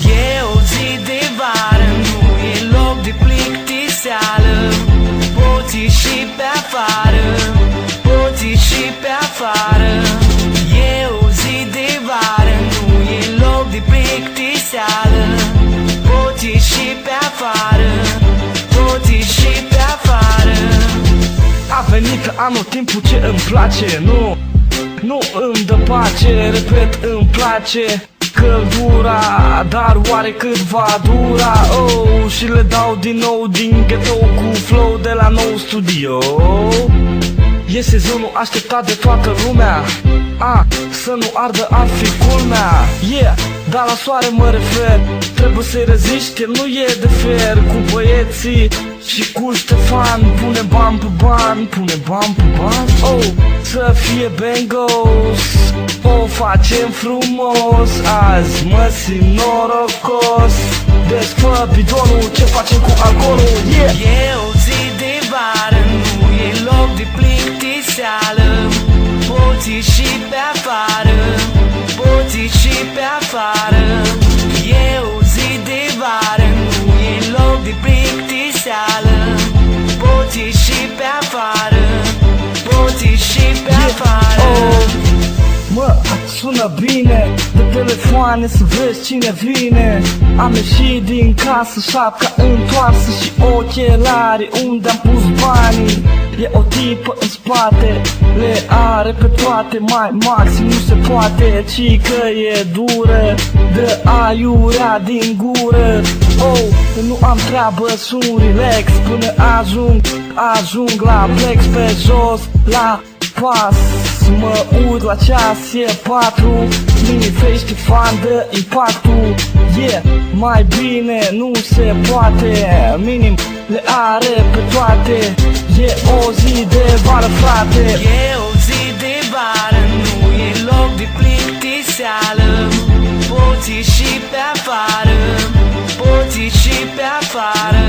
E o zi de vară, nu e loc de plictiseală. Poți ieși pe afară, poți ieși pe afară. E o zi de vară, nu e loc de plictiseală. Poți ieși pe afară, poți ieși pe afară. A venit anul, timpul ce îmi place, nu îmi dă pace, repet, îmi place căldura, dar oare cât va dura? Oh, și le dau din nou din ghetto cu flow de la nou studio. E sezonul așteptat de toată lumea, să nu ardă ar fi culmea. Yeah, dar la soare mă refer, trebuie să-i reziști, el nu e de fer. Cu băieții și cu Ștefan, pune bani pe bani, pune bani pe bani. Oh, să fie bangos, o facem frumos. Azi mă simt norocos, deci fă bidonul, ce facem cu alcoolul? Yeah! E o zi de vară, nu e loc de plictiseală. Poți ieși pe afară, poți ieși pe afară. E o zi de vară, nu e loc de plictiseală. Poți ieși pe afară, poți ieși pe afară. Mă, sună bine, de telefoane să vezi cine vine. Am ieșit din casă, șapca întoarsă și ochelari unde am pus banii. E o tipă în spate, le are pe toate, mai maxim nu se poate. Ci că e dură, dă aiurea din gură. Oh, nu am treabă, sun relax până ajung la flex pe jos, la pas. Mă uit la ceas, e 4, mini-face Ștefan dă impactul. Yeah, mai bine nu se poate, minim le are pe toate. E o zi de vară, frate. E o zi de vară, nu e loc de plictiseală. Poți ieși pe afară, poți ieși pe afară.